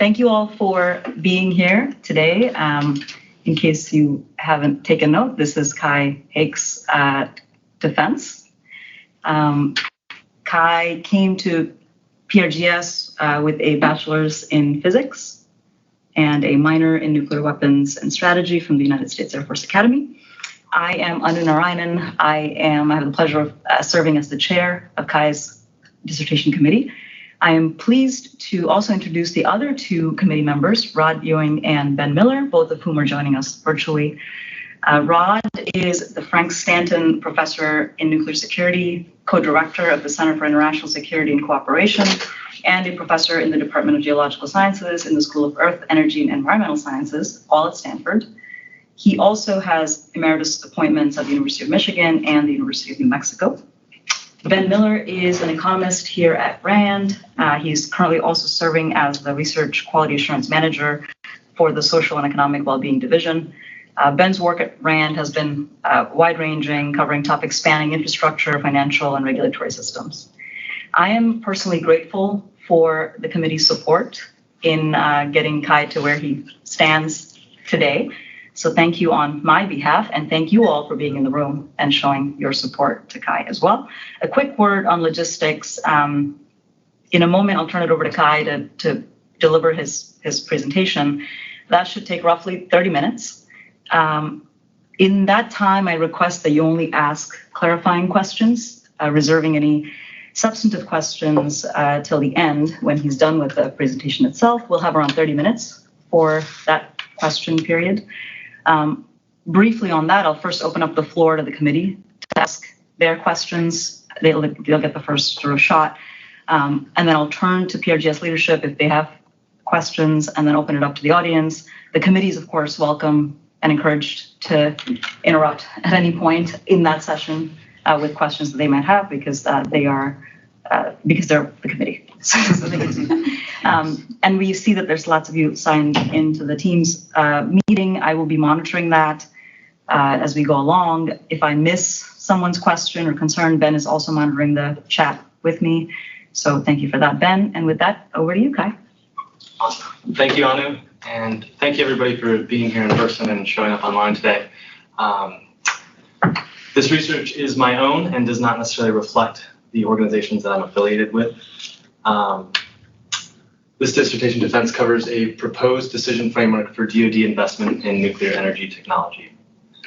Thank you all for being here today. In case you haven't taken note, this is Kai Haak's defense. Kai came to PRGS with a bachelor's in physics and a minor in nuclear weapons and strategy from the United States Air Force Academy. I am Anu Narayanan. I have the pleasure of serving as the chair of Kai's dissertation committee. I am pleased to also introduce the other two committee members, Rod Ewing and Ben Miller, both of whom are joining us virtually. Rod is the Frank Stanton Professor in Nuclear Security, co-director of the Center for International Security and Cooperation, and a professor in the Department of Geological Sciences in the School of Earth, Energy, and Environmental Sciences, all at Stanford. He also has emeritus appointments at the University of Michigan and the University of New Mexico. Ben Miller is an economist here at RAND. He's currently also serving as the Research Quality Assurance Manager for the Social and Economic Wellbeing Division. Ben's work at RAND has been wide-ranging, covering topics spanning infrastructure, financial, and regulatory systems. I am personally grateful for the committee's support in getting Kai to where he stands today. So thank you on my behalf, and thank you all for being in the room and showing your support to Kai as well. A quick word on logistics. In a moment, I'll turn it over to Kai to deliver his presentation. That should take roughly 30 minutes. In that time, I request that you only ask clarifying questions, reserving any substantive questions till the end when he's done with the presentation itself. We'll have around 30 minutes for that question period. Briefly on that, I'll first open up the floor to the committee to ask their questions. They'll get the first sort of shot. And then I'll turn to PRGS leadership if they have questions, and then open it up to the audience. The committee is, of course, welcome and encouraged to interrupt at any point in that session with questions that they might have, because they're the committee. So they can do that. And we see that there's lots of you signed into the Teams meeting. I will be monitoring that as we go along. If I miss someone's question or concern, Ben is also monitoring the chat with me. So thank you for that, Ben. And with that, over to you, Kai. Awesome. Thank you, Anu. And thank you, everybody, for being here in person and showing up online today. This research is my own and does not necessarily reflect the organizations that I'm affiliated with. This dissertation defense covers a proposed decision framework for DoD investment in nuclear energy technology.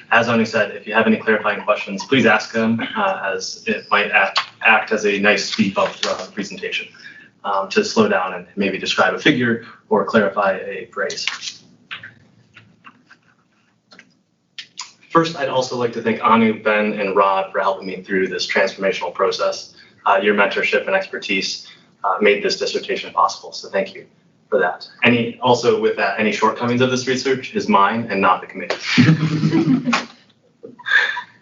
As Anu said, if you have any clarifying questions, please ask them, as it might act as a nice speed bump throughout the presentation to slow down and maybe describe a figure or clarify a phrase. First, I'd also like to thank Anu, Ben, and Rod for helping me through this transformational process. Your mentorship and expertise made this dissertation possible, so thank you for that. Also with that, any shortcomings of this research is mine and not the committee.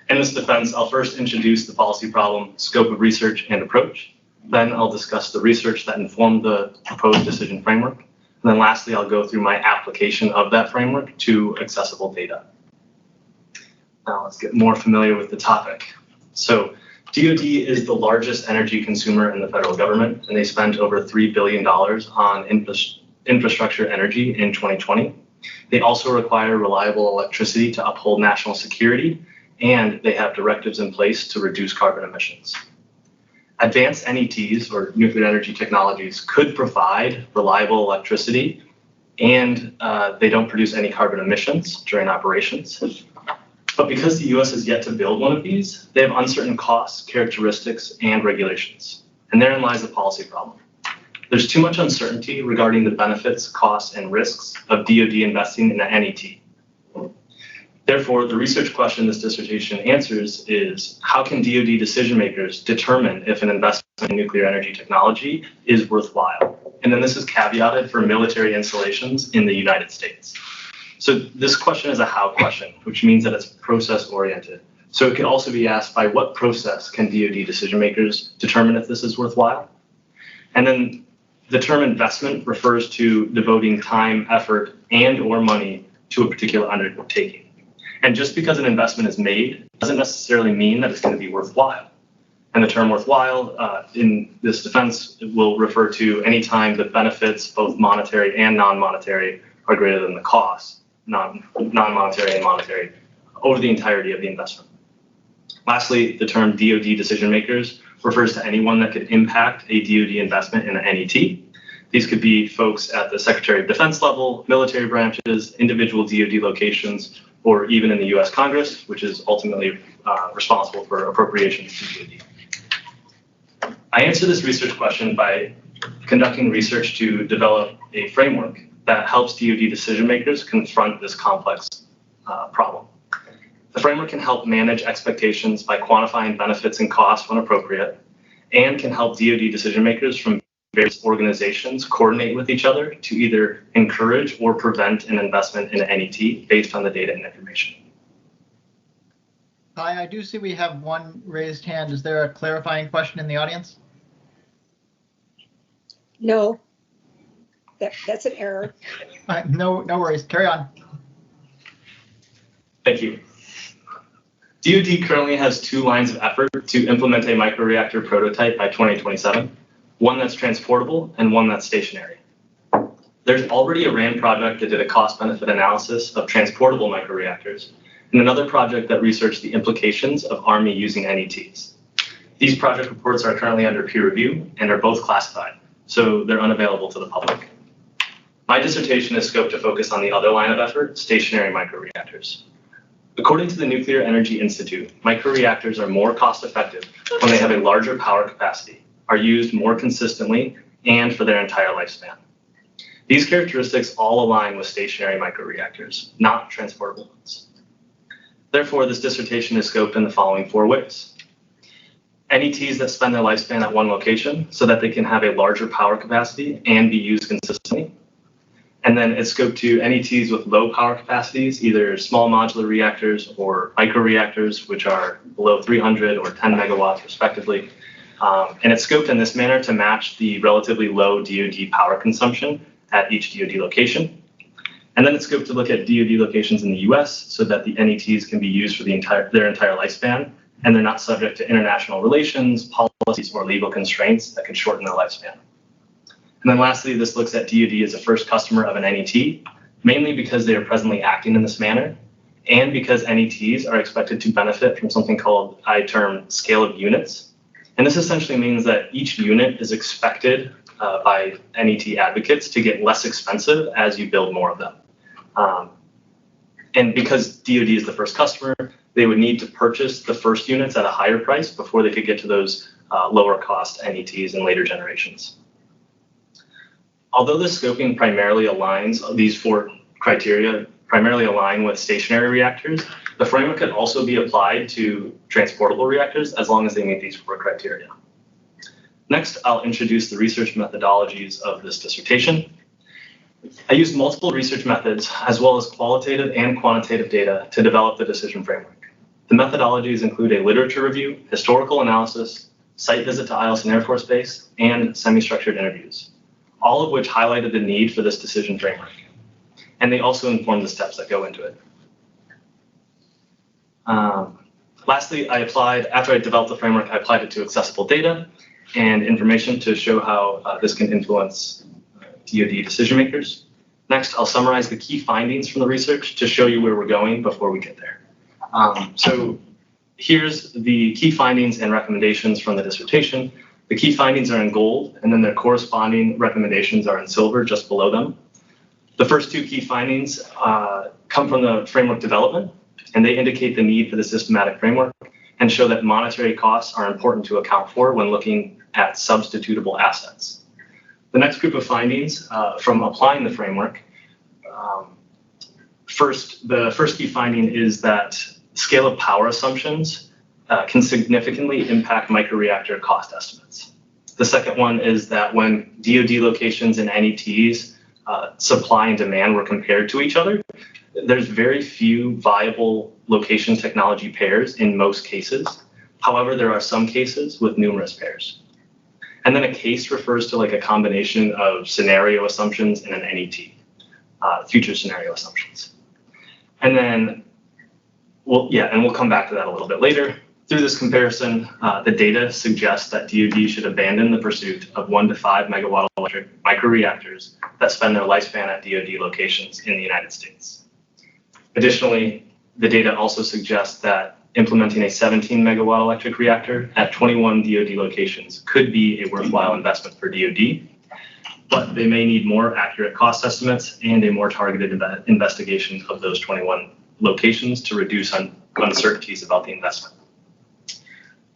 In this defense, I'll first introduce the policy problem, scope of research, and approach. Then I'll discuss the research that informed the proposed decision framework. And then lastly, I'll go through my application of that framework to accessible data. Now let's get more familiar with the topic. So DoD is the largest energy consumer in the federal government, and they spent over $3 billion on infrastructure energy in 2020. They also require reliable electricity to uphold national security, and they have directives in place to reduce carbon emissions. Advanced NETs, or nuclear energy technologies, could provide reliable electricity, and they don't produce any carbon emissions during operations. But because the US has yet to build one of these, they have uncertain costs, characteristics, and regulations. And therein lies the policy problem. There's too much uncertainty regarding the benefits, costs, and risks of DoD investing in an NET. Therefore, the research question this dissertation answers is, how can DoD decision makers determine if an investment in nuclear energy technology is worthwhile? And then this is caveated for military installations in the United States. So this question is a how question, which means that it's process-oriented. So it could also be asked, by what process can DoD decision makers determine if this is worthwhile? And then the term investment refers to devoting time, effort, and or money to a particular undertaking. And just because an investment is made doesn't necessarily mean that it's going to be worthwhile. And the term worthwhile in this defense will refer to any time the benefits, both monetary and non-monetary, are greater than the cost, non-monetary and monetary, over the entirety of the investment. Lastly, the term DoD decision makers refers to anyone that could impact a DoD investment in an NET. These could be folks at the Secretary of Defense level, military branches, individual DoD locations, or even in the US Congress, which is ultimately responsible for appropriations to DoD. I answer this research question by conducting research to develop a framework that helps DoD decision makers confront this complex problem. The framework can help manage expectations by quantifying benefits and costs when appropriate, and can help DoD decision makers from various organizations coordinate with each other to either encourage or prevent an investment in an NET based on the data and information. Hi, I do see we have one raised hand. Is there a clarifying question in the audience? No, that's an error. No worries. Carry on. Thank you. DoD currently has 2 lines of effort to implement a microreactor prototype by 2027, one that's transportable and one that's stationary. There's already a RAND project that did a cost-benefit analysis of transportable microreactors, and another project that researched the implications of Army using NETs. These project reports are currently under peer review and are both classified, so they're unavailable to the public. My dissertation is scoped to focus on the other line of effort, stationary microreactors. According to the Nuclear Energy Institute, microreactors are more cost-effective when they have a larger power capacity, are used more consistently, and for their entire lifespan. These characteristics all align with stationary microreactors, not transportable ones. Therefore, this dissertation is scoped in the following 4 ways. NETs that spend their lifespan at one location so that they can have a larger power capacity and be used consistently. And then it's scoped to NETs with low power capacities, either small modular reactors or microreactors, which are below 300 or 10 megawatts respectively. And it's scoped in this manner to match the relatively low DoD power consumption at each DoD location. And then it's scoped to look at DoD locations in the US so that the NETs can be used for their entire lifespan, and they're not subject to international relations, policies, or legal constraints that could shorten their lifespan. And then lastly, this looks at DoD as a first customer of an NET, mainly because they are presently acting in this manner, and because NETs are expected to benefit from something called, I term, scale of units. And this essentially means that each unit is expected by NET advocates to get less expensive as you build more of them. And because DoD is the first customer, they would need to purchase the first units at a higher price before they could get to those lower cost NETs in later generations. Although the scoping primarily aligns, these 4 criteria primarily align with stationary reactors, the framework could also be applied to transportable reactors as long as they meet these 4 criteria. Next, I'll introduce the research methodologies of this dissertation. I used multiple research methods as well as qualitative and quantitative data to develop the decision framework. The methodologies include a literature review, historical analysis, site visit to Eielson Air Force Base, and semi-structured interviews, all of which highlighted the need for this decision framework. And they also inform the steps that go into it. Lastly, after I developed the framework, I applied it to accessible data and information to show how this can influence DoD decision makers. Next, I'll summarize the key findings from the research to show you where we're going before we get there. So here's the key findings and recommendations from the dissertation. The key findings are in gold, and then their corresponding recommendations are in silver just below them. The first 2 key findings come from the framework development, and they indicate the need for the systematic framework and show that monetary costs are important to account for when looking at substitutable assets. The next group of findings from applying the framework, the first key finding is that scale of power assumptions can significantly impact microreactor cost estimates. The second one is that when DoD locations and NETs supply and demand were compared to each other, there's very few viable location technology pairs in most cases. However, there are some cases with numerous pairs. And then a case refers to like a combination of scenario assumptions and an NET, future scenario assumptions. And then, we'll come back to that a little bit later. Through this comparison, the data suggests that DoD should abandon the pursuit of 1 to 5 megawatt electric microreactors that spend their lifespan at DoD locations in the United States. Additionally, the data also suggests that implementing a 17 megawatt electric reactor at 21 DoD locations could be a worthwhile investment for DoD, but they may need more accurate cost estimates and a more targeted investigation of those 21 locations to reduce uncertainties about the investment.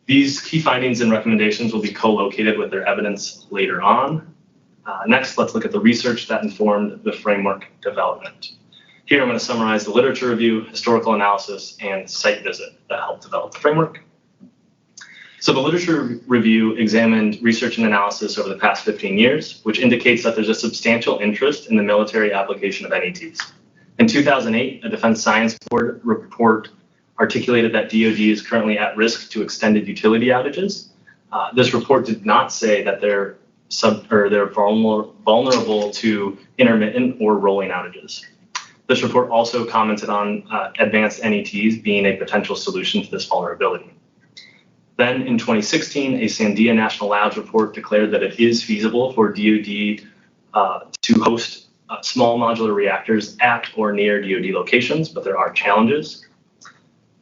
These key findings and recommendations will be co-located with their evidence later on. Next, let's look at the research that informed the framework development. Here, I'm going to summarize the literature review, historical analysis, and site visit that helped develop the framework. So the literature review examined research and analysis over the past 15 years, which indicates that there's a substantial interest in the military application of NETs. In 2008, a Defense Science Board report articulated that DoD is currently at risk to extended utility outages. This report did not say that they're vulnerable to intermittent or rolling outages. This report also commented on advanced NETs being a potential solution to this vulnerability. Then in 2016, a Sandia National Labs report declared that it is feasible for DoD to host small modular reactors at or near DoD locations, but there are challenges.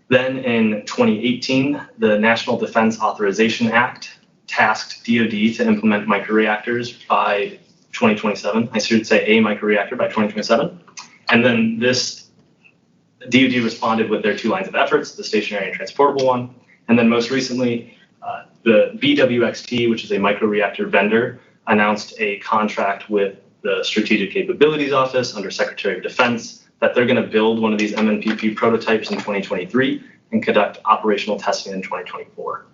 Then in 2018, the National Defense Authorization Act tasked DoD to implement microreactors by 2027. I should say a microreactor by 2027. And then this DoD responded with their 2 lines of efforts, the stationary and transportable one. And then most recently, the BWXT, which is a microreactor vendor, announced a contract with the Strategic Capabilities Office under Secretary of Defense that they're going to build one of these MNPP prototypes in 2023 and conduct operational testing in 2024.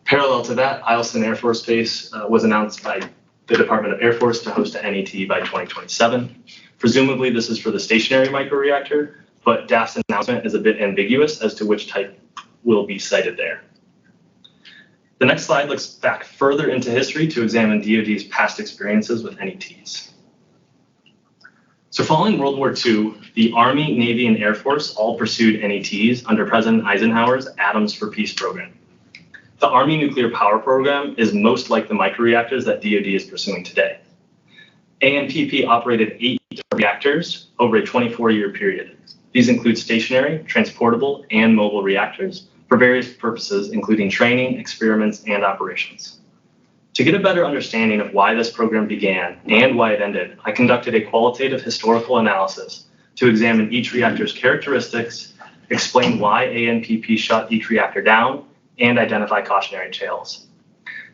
Parallel to that, Eielson Air Force Base was announced by the Department of Air Force to host an NET by 2027. Presumably, this is for the stationary microreactor, but DAF's announcement is a bit ambiguous as to which type will be cited there. The next slide looks back further into history to examine DoD's past experiences with NETs. So following World War II, the Army, Navy, and Air Force all pursued NETs under President Eisenhower's Atoms for Peace program. The Army nuclear power program is most like the microreactors that DoD is pursuing today. ANPP operated 8 reactors over a 24-year period. These include stationary, transportable, and mobile reactors for various purposes, including training, experiments, and operations. To get a better understanding of why this program began and why it ended, I conducted a qualitative historical analysis to examine each reactor's characteristics, explain why ANPP shut each reactor down, and identify cautionary tales.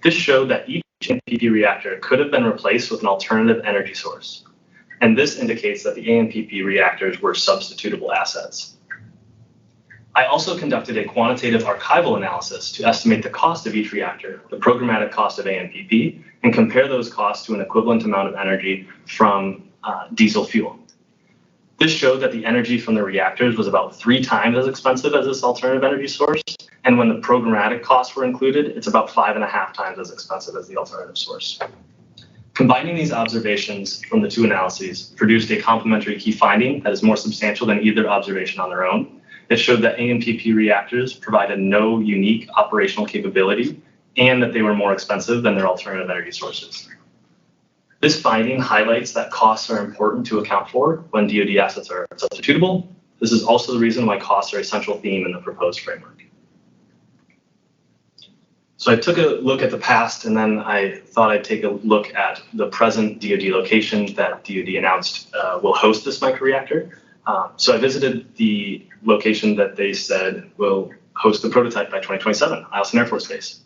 This showed that each ANPP reactor could have been replaced with an alternative energy source. And this indicates that the ANPP reactors were substitutable assets. I also conducted a quantitative archival analysis to estimate the cost of each reactor, the programmatic cost of ANPP, and compare those costs to an equivalent amount of energy from diesel fuel. This showed that the energy from the reactors was about 3 times as expensive as this alternative energy source. And when the programmatic costs were included, it's about 5.5 times as expensive as the alternative source. Combining these observations from the 2 analyses produced a complementary key finding that is more substantial than either observation on their own. It showed that ANPP reactors provided no unique operational capability and that they were more expensive than their alternative energy sources. This finding highlights that costs are important to account for when DoD assets are substitutable. This is also the reason why costs are a central theme in the proposed framework. So I took a look at the past, and then I thought I'd take a look at the present DoD location that DoD announced will host this microreactor. So I visited the location that they said will host the prototype by 2027, Eielson Air Force Base.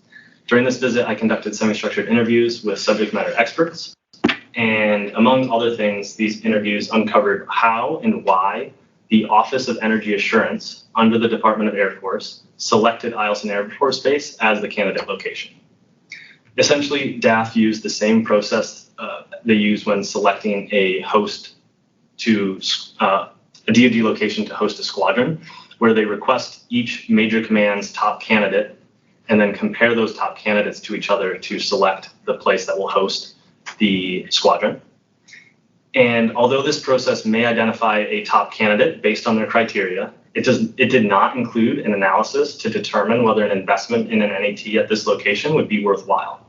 During this visit, I conducted semi-structured interviews with subject matter experts. And among other things, these interviews uncovered how and why the Office of Energy Assurance under the Department of Air Force selected Eielson Air Force Base as the candidate location. Essentially, DAF used the same process they use when selecting a host to a DoD location to host a squadron, where they request each major command's top candidate and then compare those top candidates to each other to select the place that will host the squadron. And although this process may identify a top candidate based on their criteria, It did not include an analysis to determine whether an investment in an NAT at this location would be worthwhile.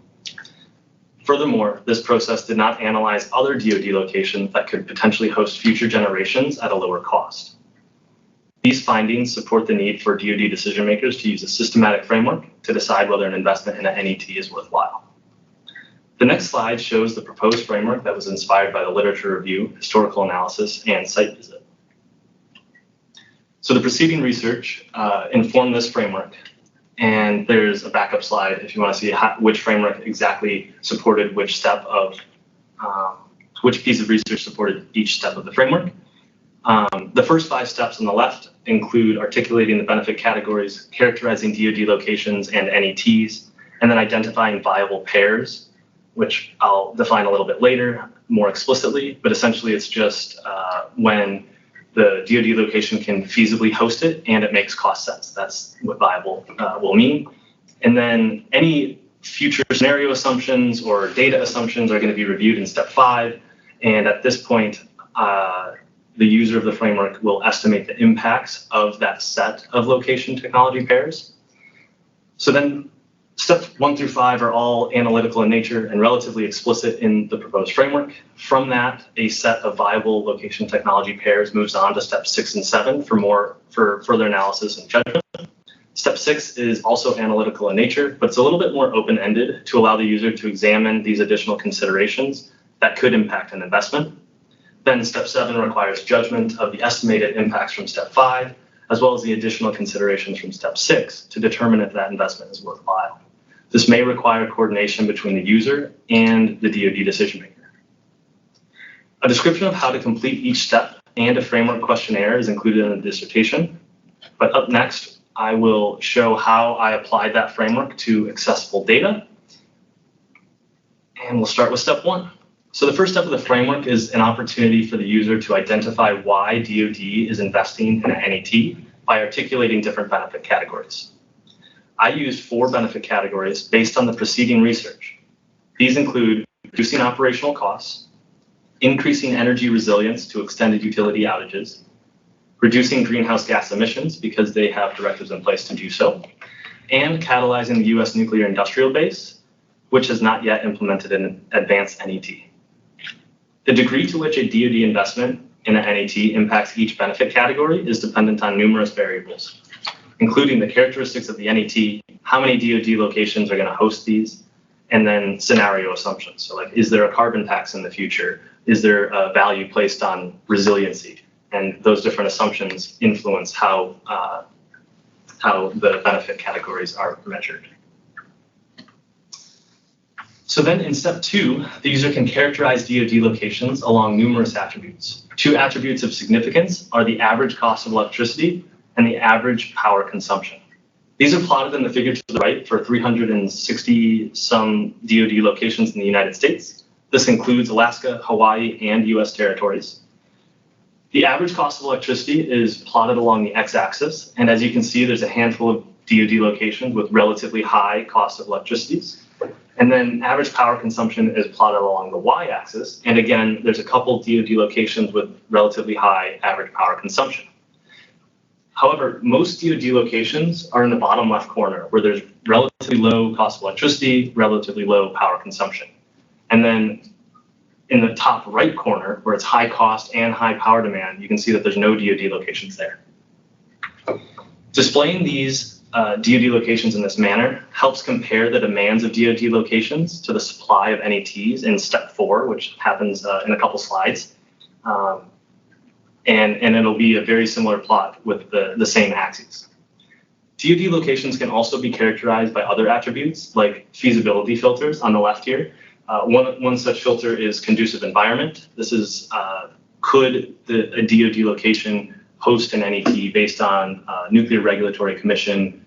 Furthermore, this process did not analyze other DoD locations that could potentially host future generations at a lower cost. These findings support the need for DoD decision makers to use a systematic framework to decide whether an investment in a NAT is worthwhile. The next slide shows the proposed framework that was inspired by the literature review, historical analysis, and site visit. So the preceding research informed this framework, and there's a backup slide if you want to see which framework exactly supported which step of, which piece of research supported each step of the framework. The first 5 steps on the left include articulating the benefit categories, characterizing DoD locations and NATs, and then identifying viable pairs, which I'll define a little bit later more explicitly, but essentially it's just when the DoD location can feasibly host it and it makes cost sense. That's what viable will mean. And then any future scenario assumptions or data assumptions are going to be reviewed in step 5. And at this point, the user of the framework will estimate the impacts of that set of location technology pairs. So then steps 1 through 5 are all analytical in nature and relatively explicit in the proposed framework. From that, a set of viable location technology pairs moves on to steps 6 and 7 for further analysis and judgment. Step 6 is also analytical in nature, but it's a little bit more open-ended to allow the user to examine these additional considerations that could impact an investment. Then step 7 requires judgment of the estimated impacts from step 5, as well as the additional considerations from step 6 to determine if that investment is worthwhile. This may require coordination between the user and the DoD decision maker. A description of how to complete each step and a framework questionnaire is included in the dissertation. But up next, I will show how I applied that framework to accessible data. And we'll start with step 1. So the first step of the framework is an opportunity for the user to identify why DoD is investing in an NAT by articulating different benefit categories. I used 4 benefit categories based on the preceding research. These include reducing operational costs, increasing energy resilience to extended utility outages, reducing greenhouse gas emissions because they have directives in place to do so, and catalyzing the U.S. nuclear industrial base, which has not yet implemented an advanced NAT. The degree to which a DoD investment in an NAT impacts each benefit category is dependent on numerous variables, including the characteristics of the NAT, how many DoD locations are going to host these, and then scenario assumptions. So like, is there a carbon tax in the future? Is there a value placed on resiliency? And those different assumptions influence how the benefit categories are measured. So then in step 2, the user can characterize DoD locations along numerous attributes. 2 attributes of significance are the average cost of electricity and the average power consumption. These are plotted in the figure to the right for 360 some DoD locations in the United States. This includes Alaska, Hawaii, and US territories. The average cost of electricity is plotted along the x-axis, and as you can see, there's a handful of DoD locations with relatively high cost of electricities. And then average power consumption is plotted along the y-axis, and again, there's a couple DoD locations with relatively high average power consumption. However, most DoD locations are in the bottom left corner, where there's relatively low cost of electricity, relatively low power consumption. And then in the top right corner, where it's high cost and high power demand, you can see that there's no DoD locations there. Displaying these DoD locations in this manner helps compare the demands of DoD locations to the supply of NATs in step 4, which happens in a couple slides. And it'll be a very similar plot with the same axes. DoD locations can also be characterized by other attributes like feasibility filters on the left here. One such filter is conducive environment. This is could a DoD location host an NAT based on Nuclear Regulatory Commission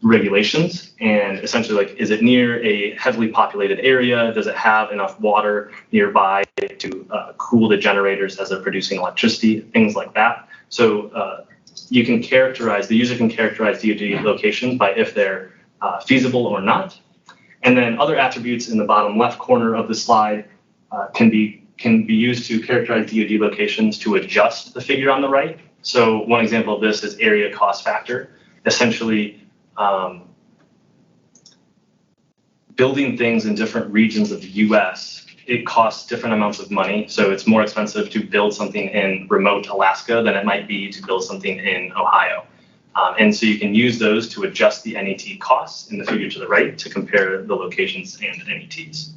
regulations, and essentially like, is it near a heavily populated area? Does it have enough water nearby to cool the generators as they're producing electricity? Things like that. So you can characterize, the user can characterize DoD locations by if they're feasible or not. And then other attributes in the bottom left corner of the slide can be used to characterize DoD locations to adjust the figure on the right So one example of this is area cost factor. Essentially, building things in different regions of the US, it costs different amounts of money. So it's more expensive to build something in remote Alaska than it might be to build something in Ohio. And so you can use those to adjust the NET costs in the figure to the right to compare the locations and NETs.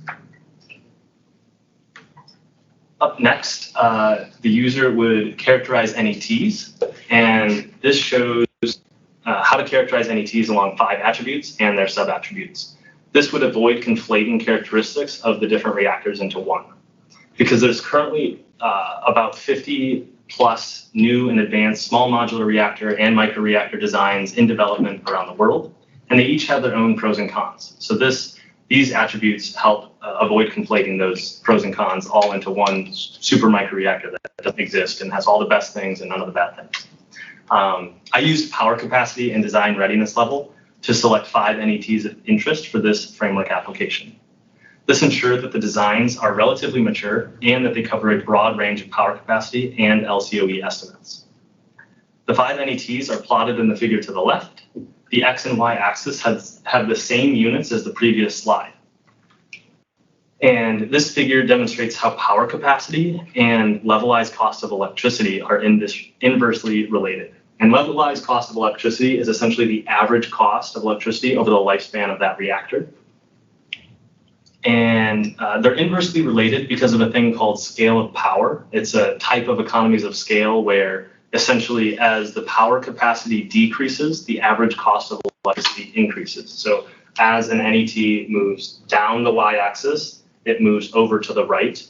Up next, the user would characterize NETs, and this shows how to characterize NETs along 5 attributes and their sub-attributes. This would avoid conflating characteristics of the different reactors into one, because there's currently about 50 plus new and advanced small modular reactor and microreactor designs in development around the world, and they each have their own pros and cons. So these attributes help avoid conflating those pros and cons all into one super microreactor that doesn't exist and has all the best things and none of the bad things. I used power capacity and design readiness level to select 5 NETs of interest for this framework application. This ensured that the designs are relatively mature and that they cover a broad range of power capacity and LCOE estimates. The 5 NETs are plotted in the figure to the left. The X and Y axis have the same units as the previous slide. And this figure demonstrates how power capacity and levelized cost of electricity are inversely related. And levelized cost of electricity is essentially the average cost of electricity over the lifespan of that reactor. And they're inversely related because of a thing called scale of power. It's a type of economies of scale where essentially as the power capacity decreases, the average cost of electricity increases. So as an NET moves down the y-axis, it moves over to the right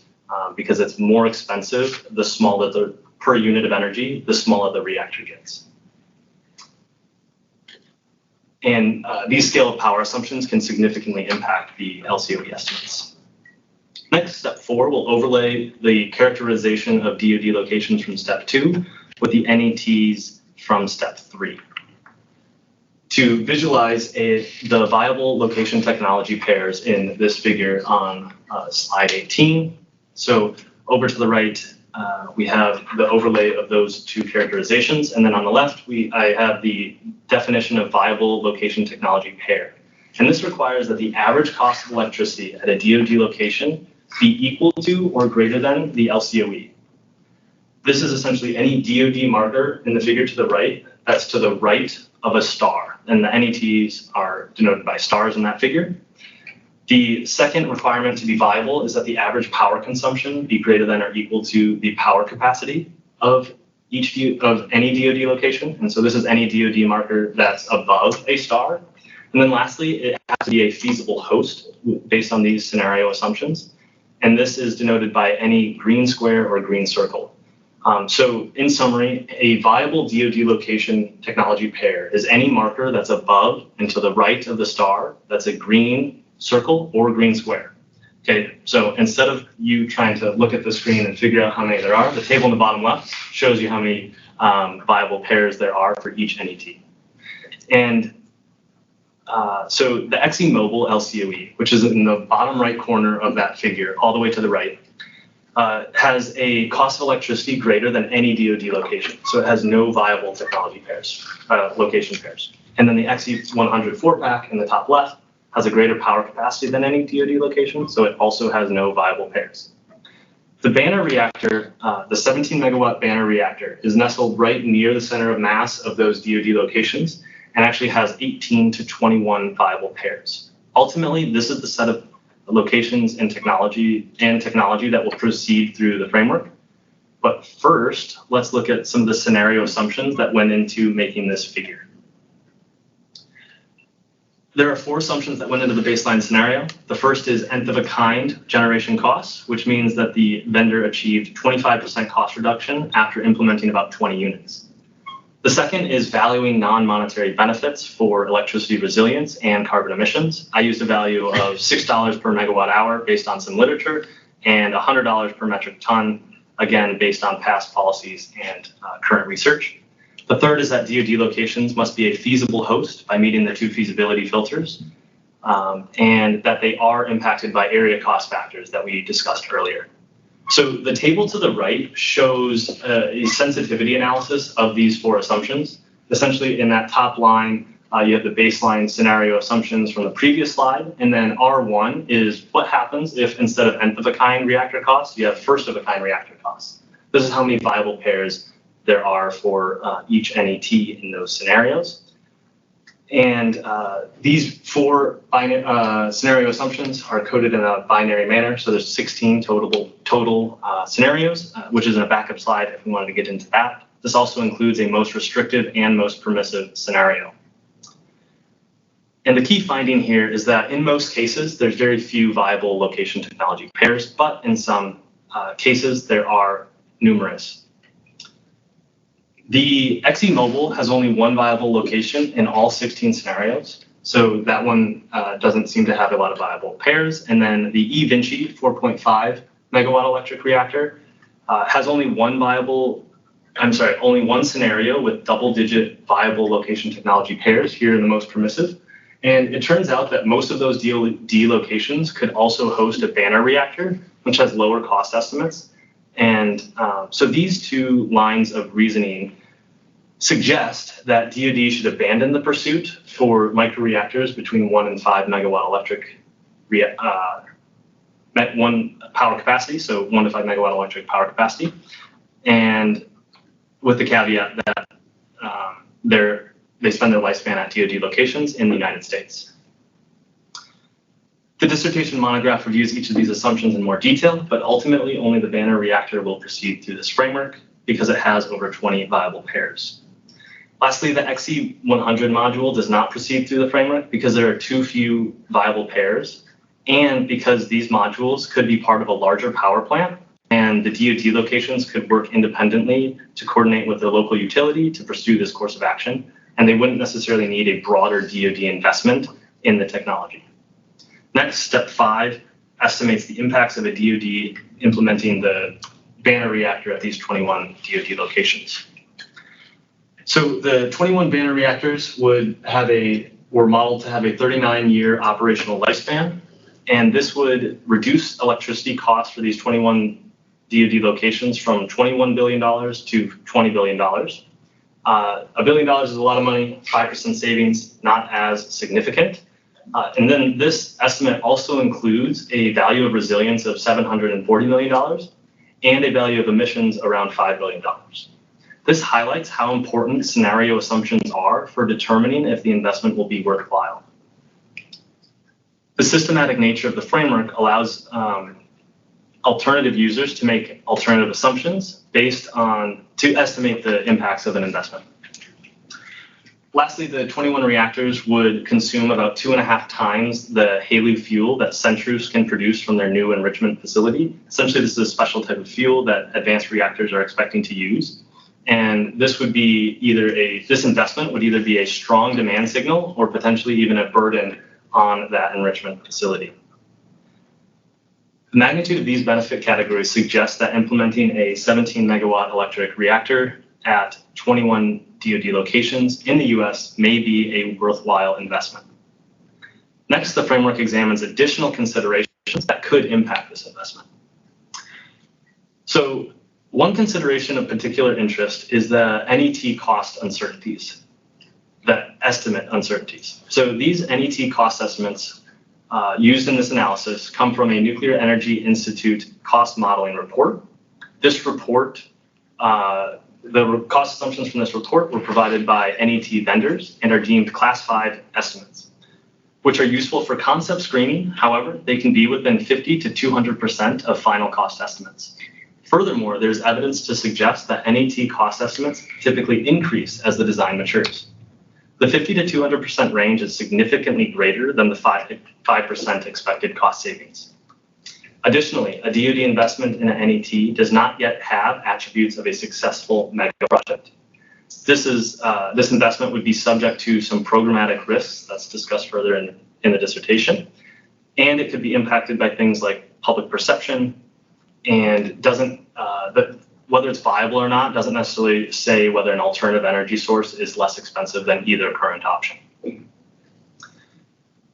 because it's more expensive the smaller the per unit of energy, the smaller the reactor gets. And these scale of power assumptions can significantly impact the LCOE estimates. Next, step 4 will overlay the characterization of DoD locations from step 2 with the NETs from step 3. To visualize the viable location technology pairs in this figure on slide 18. So over to the right, we have the overlay of those 2 characterizations. And then on the left, I have the definition of viable location technology pair. And this requires that the average cost of electricity at a DoD location be equal to or greater than the LCOE. This is essentially any DoD marker in the figure to the right that's to the right of a star. And the NETs are denoted by stars in that figure. The second requirement to be viable is that the average power consumption be greater than or equal to the power capacity of any DoD location. And so this is any DoD marker that's above a star. And then lastly, it has to be a feasible host based on these scenario assumptions. And this is denoted by any green square or green circle. So in summary, a viable DoD location technology pair is any marker that's above and to the right of the star that's a green circle or green square. Okay, so instead of you trying to look at the screen and figure out how many there are, the table in the bottom left shows you how many viable pairs there are for each NET. And so the ExxonMobil LCOE, which is in the bottom right corner of that figure, all the way to the right, has a cost of electricity greater than any DoD location. So it has no viable technology pairs, location pairs. And then the XE100 4-pack in the top left has a greater power capacity than any DoD location, so it also has no viable pairs. The Banner reactor, the 17 megawatt Banner reactor, is nestled right near the center of mass of those DoD locations and actually has 18 to 21 viable pairs. Ultimately, this is the set of locations and technology that will proceed through the framework. But first, let's look at some of the scenario assumptions that went into making this figure. There are 4 assumptions that went into the baseline scenario. The first is nth of a kind generation costs, which means that the vendor achieved 25% cost reduction after implementing about 20 units. The second is valuing non-monetary benefits for electricity resilience and carbon emissions. I used a value of $6 per megawatt hour based on some literature and $100 per metric ton, again, based on past policies and current research. The third is that DoD locations must be a feasible host by meeting the 2 feasibility filters, and that they are impacted by area cost factors that we discussed earlier. So So the table to the right shows a sensitivity analysis of these four assumptions. Essentially, in that top line, you have the baseline scenario assumptions from the previous slide, and then R1 is what happens if instead of nth of a kind reactor costs, you have first of a kind reactor costs. This is how many viable pairs there are for each NET in those scenarios. And these four scenario assumptions are coded in a binary manner. So there's 16 total scenarios, which is in a backup slide if we wanted to get into that. This also includes a most restrictive and most permissive scenario. And the key finding here is that in most cases, there's very few viable location technology pairs, but in some cases, there are numerous. The ExxonMobil has only one viable location in all 16 scenarios. So that one doesn't seem to have a lot of viable pairs. And then the eVinci 4.5 megawatt electric reactor has only one scenario with double-digit viable location technology pairs here in the most permissive. And it turns out that most of those D locations could also host a Banner reactor, which has lower cost estimates. And so these two lines of reasoning suggest that DoD should abandon the pursuit for microreactors between 1 and 5 megawatt electric one power capacity, so 1 to 5 megawatt electric power capacity, and with the caveat that they spend their lifespan at DoD locations in the United States. The dissertation monograph reviews each of these assumptions in more detail, but ultimately only the Banner reactor will proceed through this framework because it has over 20 viable pairs. Lastly, the XE100 module does not proceed through the framework because there are too few viable pairs, and because these modules could be part of a larger power plant, and the DoD locations could work independently to coordinate with the local utility to pursue this course of action, and they wouldn't necessarily need a broader DoD investment in the technology. Next, step 5 estimates the impacts of a DoD implementing the Banner reactor at these 21 DoD locations. So the 21 Banner reactors were modeled to have a 39-year operational lifespan, and this would reduce electricity costs for these 21 DoD locations from $21 billion to $20 billion. $1 billion is a lot of money, 5% savings, not as significant. And then this estimate also includes a value of resilience of $740 million and a value of emissions around $5 billion. This highlights how important scenario assumptions are for determining if the investment will be worthwhile. The systematic nature of the framework allows alternative users to make alternative assumptions to estimate the impacts of an investment. Lastly, the 21 reactors would consume about 2.5 times the HALEU fuel that Centrus can produce from their new enrichment facility. Essentially, this is a special type of fuel that advanced reactors are expecting to use. And this would be this investment would either be a strong demand signal or potentially even a burden on that enrichment facility. The magnitude of these benefit categories suggests that implementing a 17 megawatt electric reactor at 21 DoD locations in the US may be a worthwhile investment. Next, the framework examines additional considerations that could impact this investment. So one consideration of particular interest is the NET cost uncertainties, the estimate uncertainties. So these NET cost estimates used in this analysis come from a Nuclear Energy Institute cost modeling report. This report, the cost assumptions from this report were provided by NET vendors and are deemed classified estimates, which are useful for concept screening. However, they can be within 50 to 200% of final cost estimates. Furthermore, there's evidence to suggest that NET cost estimates typically increase as the design matures. The 50 to 200% range is significantly greater than the 5% expected cost savings. Additionally, a DoD investment in an NET does not yet have attributes of a successful mega project. This investment would be subject to some programmatic risks that's discussed further in the dissertation, and it could be impacted by things like public perception, and whether it's viable or not doesn't necessarily say whether an alternative energy source is less expensive than either current option.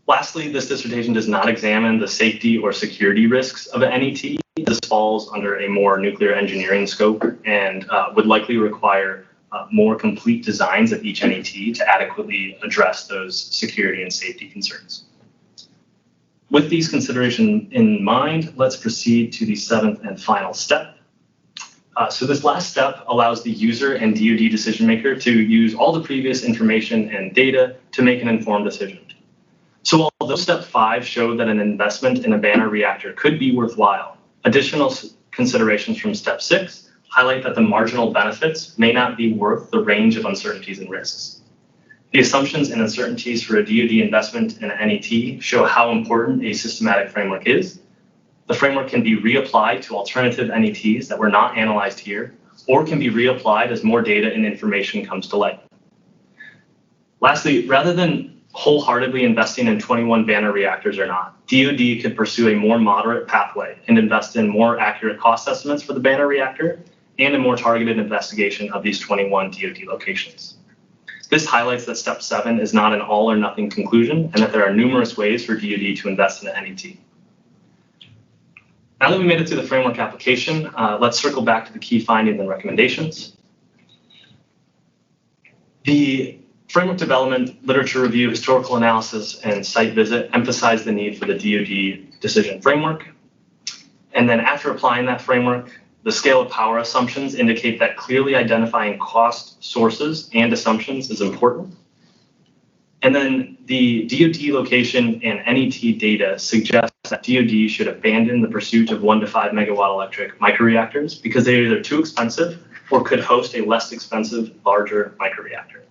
Lastly, this dissertation does not examine the safety or security risks of an NET this falls under a more nuclear engineering scope and would likely require more complete designs of each NET to adequately address those security and safety concerns. With these considerations in mind, let's proceed to the seventh and final step. So this last step allows the user and DoD decision maker to use all the previous information and data to make an informed decision. So although step 5 showed that an investment in a Banner reactor could be worthwhile, additional considerations from step 6 highlight that the marginal benefits may not be worth the range of uncertainties and risks. The assumptions and uncertainties for a DoD investment in an NET show how important a systematic framework is. The framework can be reapplied to alternative NETs that were not analyzed here, or can be reapplied as more data and information comes to light. Lastly, rather than wholeheartedly investing in 21 Banner reactors or not, DoD could pursue a more moderate pathway and invest in more accurate cost estimates for the Banner reactor and a more targeted investigation of these 21 DoD locations. This highlights that step 7 is not an all or nothing conclusion and that there are numerous ways for DoD to invest in an NET. Now that we made it through the framework application, let's circle back to the key findings and recommendations. The framework development, literature review, historical analysis, and site visit emphasize the need for the DoD decision framework. And then after applying that framework, the scale of power assumptions indicate that clearly identifying cost sources and assumptions is important. And then the DoD location and NET data suggests that DoD should abandon the pursuit of 1 to 5 megawatt electric microreactors because they are either too expensive or could host a less expensive, larger microreactor.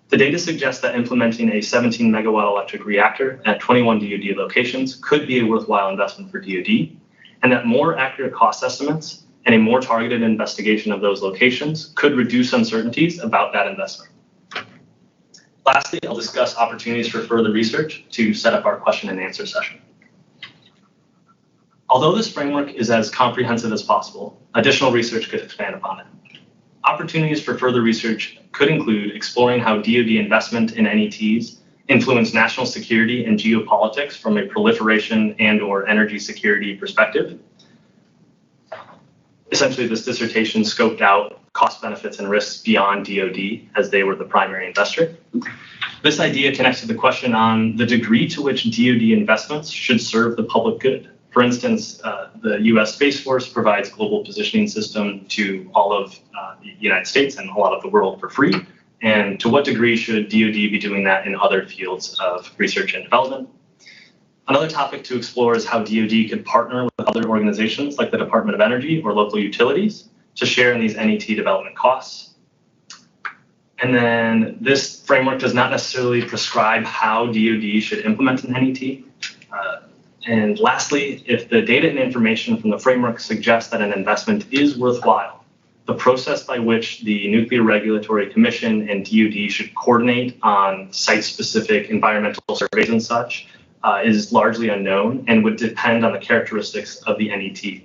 The data suggests that implementing a 17 megawatt electric reactor at 21 DoD locations could be a worthwhile investment for DoD, and that more accurate cost estimates and a more targeted investigation of those locations could reduce uncertainties about that investment. Lastly, I'll discuss opportunities for further research to set up our question and answer session. Although this framework is as comprehensive as possible, additional research could expand upon it. Opportunities for further research could include exploring how DoD investment in NETs influence national security and geopolitics from a proliferation and/or energy security perspective. Essentially, this dissertation scoped out cost benefits and risks beyond DoD as they were the primary investor. This idea connects to the question on the degree to which DoD investments should serve the public good. For instance, the US Space Force provides global positioning system to all of the United States and a lot of the world for free. And to what degree should DoD be doing that in other fields of research and development? Another topic to explore is how DoD could partner with other organizations like the Department of Energy or local utilities to share in these NET development costs. And then this framework does not necessarily prescribe how DoD should implement an NET. And lastly, if the data and information from the framework suggests that an investment is worthwhile, the process by which the Nuclear Regulatory Commission and DoD should coordinate on site-specific environmental surveys and such is largely unknown and would depend on the characteristics of the NET.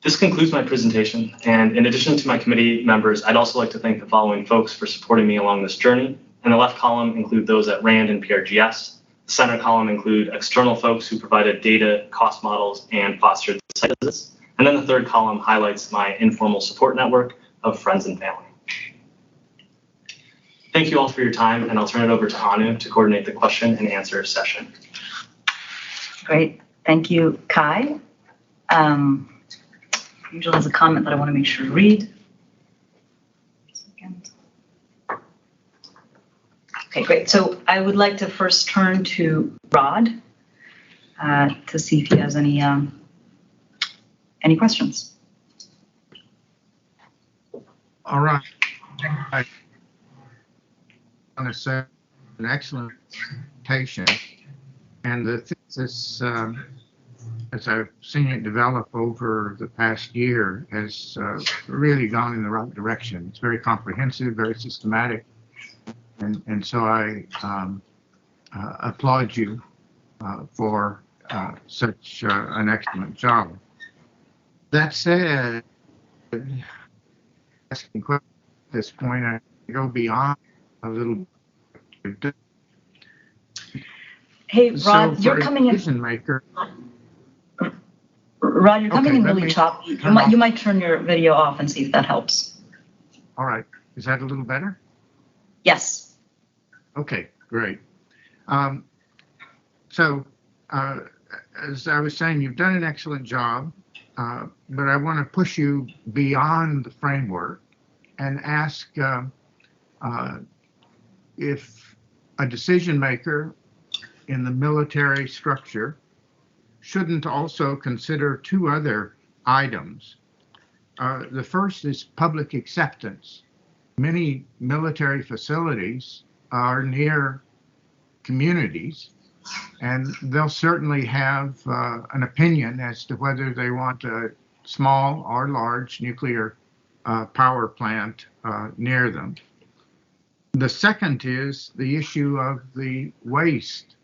This concludes my presentation, and in addition to my committee members, I'd also like to thank the following folks for supporting me along this journey. In the left column include those at RAND and PRGS. The center column include external folks who provided data, cost models, and fostered site visits. And then the third column highlights my informal support network of friends and family. Thank you all for your time, and I'll turn it over to Anu to coordinate the question and answer session. Great. Thank you, Kai. Angel has a comment that I want to make sure to read. Okay, great. So I would like to first turn to Rod to see if he has any questions. All right. I want to say an excellent presentation, and the thesis, as I've seen it develop over the past year, has really gone in the right direction. It's very comprehensive, very systematic, and so I applaud you for such an excellent job. That said, asking questions at this point, I go beyond a little bit. Hey, So Rod, for you're a coming in. decision maker, Rod, you're coming Okay, in let really me choppy. You turn might, off- you might turn your video off and see if that helps. all right, is that a little better? Yes. Okay, great. Um, so, as I was saying, you've done an excellent job, but I want to push you beyond the framework and ask if a decision maker in the military structure shouldn't also consider two other items. The first is public acceptance. Many military facilities are near communities, and they'll certainly have an opinion as to whether they want a small or large nuclear power plant near them. The second is the issue of the waste.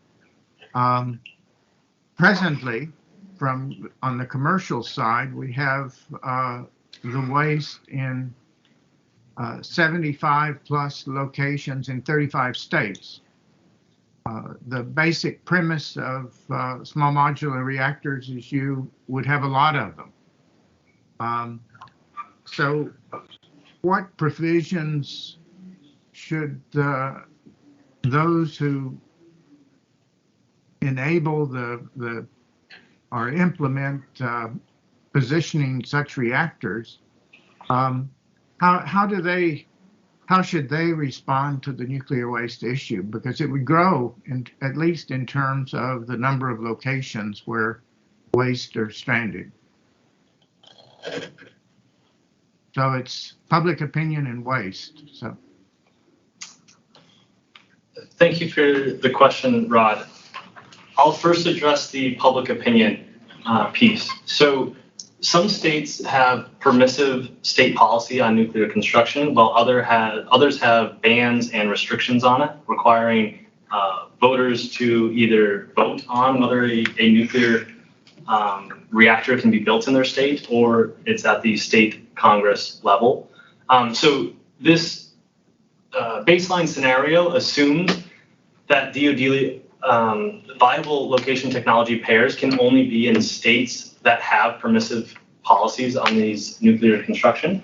Presently, on the commercial side, we have the waste in 75 plus locations in 35 states. The basic premise of small modular reactors is you would have a lot of them. So what provisions should those who enable or implement positioning such reactors, how should they respond to the nuclear waste issue? Because it would grow, at least in terms of the number of locations where waste are stranded. So it's public opinion and waste. So Thank you for the question, Rod. I'll first address the public opinion piece. So some states have permissive state policy on nuclear construction, while others have bans and restrictions on it, requiring voters to either vote on whether a nuclear reactor can be built in their state, or it's at the state Congress level. So this baseline scenario assumes that DoD viable location technology pairs can only be in states that have permissive policies on these nuclear construction.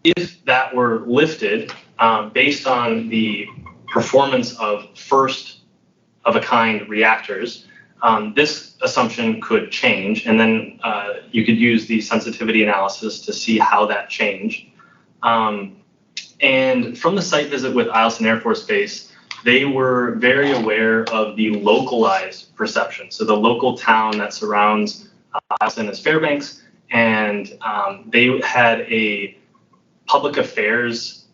If that were lifted based on the performance of first of a kind reactors, this assumption could change, and then you could use the sensitivity analysis to see how that changed. And from the site visit with Eielson Air Force Base, they were very aware of the localized perception. So the local town that surrounds Eielson is Fairbanks, and they had a public affairs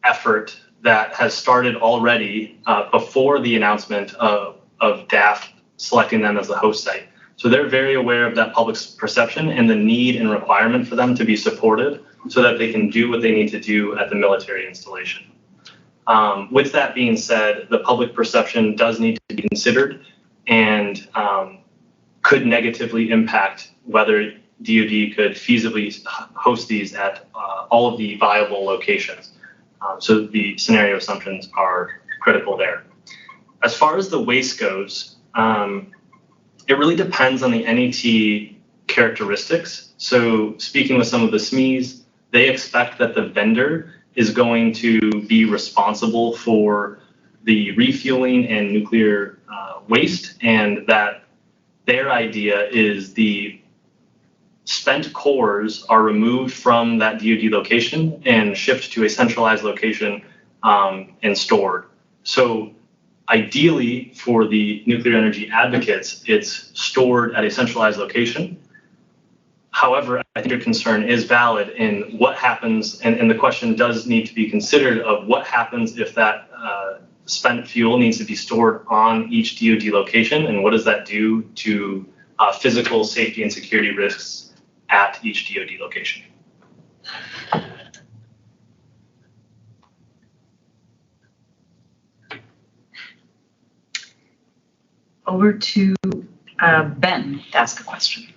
effort that has started already before the announcement of DAF selecting them as the host site. So they're very aware of that public perception and the need and requirement for them to be supported so that they can do what they need to do at the military installation. With that being said, the public perception does need to be considered and could negatively impact whether DoD could feasibly host these at all of the viable locations. So the scenario assumptions are critical there. As far as the waste goes, it really depends on the NET characteristics. So speaking with some of the SMEs, they expect that the vendor is going to be responsible for the refueling and nuclear waste, and that their idea is the spent cores are removed from that DoD location and shipped to a centralized location and stored. So ideally, for the nuclear energy advocates, it's stored at a centralized location. However, I think your concern is valid in what happens, and the question does need to be considered of what happens if that spent fuel needs to be stored on each DoD location, and what does that do to physical safety and security risks at each DoD location. Over to Ben to ask a question.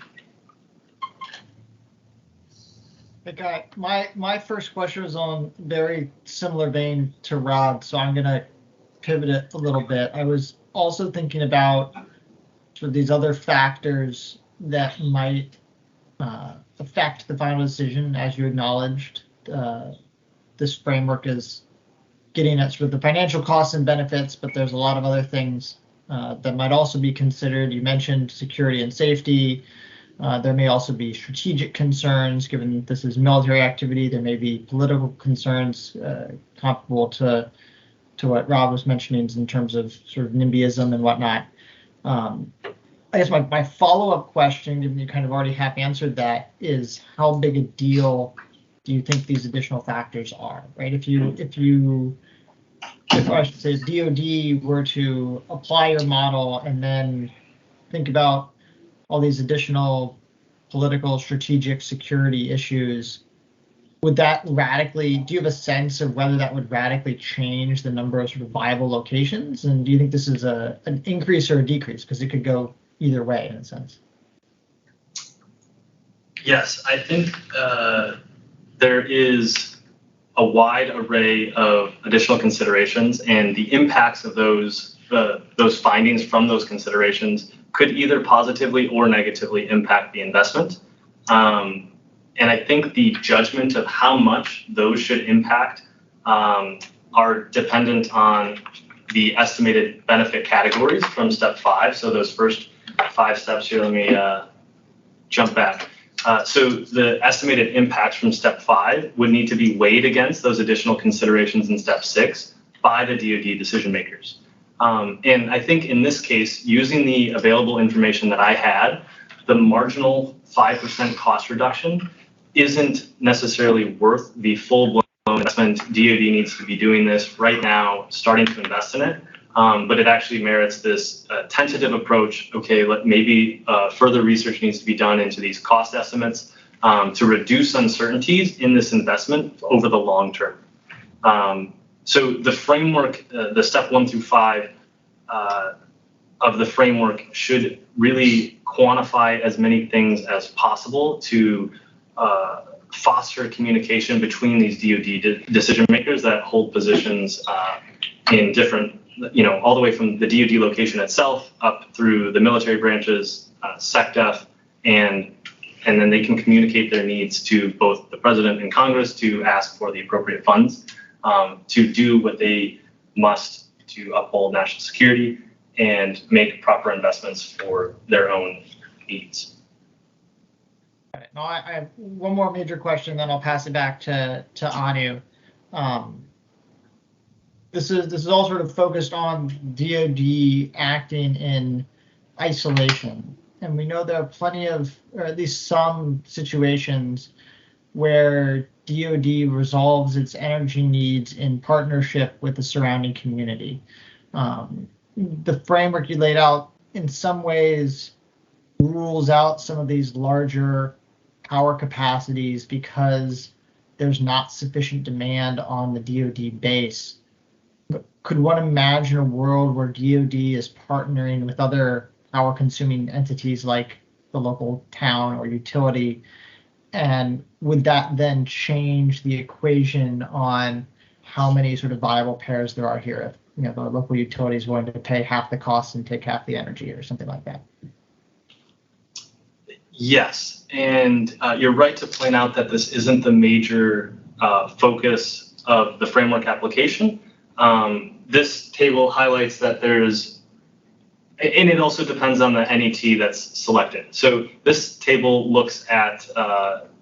Hey, Guy, my first question is on very similar vein to Rod, so I'm gonna pivot it a little bit. I was also thinking about sort of these other factors that might affect the final decision, as you acknowledged. This framework is getting at sort of the financial costs and benefits, but there's a lot of other things that might also be considered. You mentioned security and safety. There may also be strategic concerns, given this is military activity. There may be political concerns comparable to what Rob was mentioning in terms of sort of NIMBYism and whatnot. I guess my follow-up question, given you kind of already half answered that, is how big a deal do you think these additional factors are, right? If I should say DoD were to apply your model and then think about all these additional political, strategic, security issues, would that radically, do you have a sense of whether that would radically change the number of sort of viable locations? And do you think this is an increase or a decrease? Because it could go either way in a sense. Yes, I think there is a wide array of additional considerations, and the impacts of those findings from those considerations could either positively or negatively impact the investment. And I think the judgment of how much those should impact are dependent on the estimated benefit categories from step 5. So those first 5 steps here, let me jump back. So the estimated impacts from step 5 would need to be weighed against those additional considerations in step 6 by the DoD decision makers. And I think in this case, using the available information that I had, the marginal 5% cost reduction isn't necessarily worth the full-blown investment. DoD needs to be doing this right now, starting to invest in it. But it actually merits this tentative approach. Okay, maybe further research needs to be done into these cost estimates to reduce uncertainties in this investment over the long term. So the framework, the step 1 through 5 of the framework should really quantify as many things as possible to foster communication between these DoD decision makers that hold positions in different, all the way from the DoD location itself up through the military branches, SecDef, and then they can communicate their needs to both the president and Congress to ask for the appropriate funds to do what they must to uphold national security and make proper investments for their own needs. All right. Now I have one more major question, then I'll pass it back to Anu. This is all sort of focused on DoD acting in isolation, and we know there are plenty of, or at least some situations where DoD resolves its energy needs in partnership with the surrounding community. The framework you laid out in some ways rules out some of these larger power capacities because there's not sufficient demand on the DoD base. But could one imagine a world where DoD is partnering with other power-consuming entities like the local town or utility? And would that then change the equation on how many sort of viable pairs there are here? If the local utility is willing to pay half the cost and take half the energy or something like that. Yes, and you're right to point out that this isn't the major focus of the framework application. This table highlights that there's, and it also depends on the NET that's selected. So this table looks at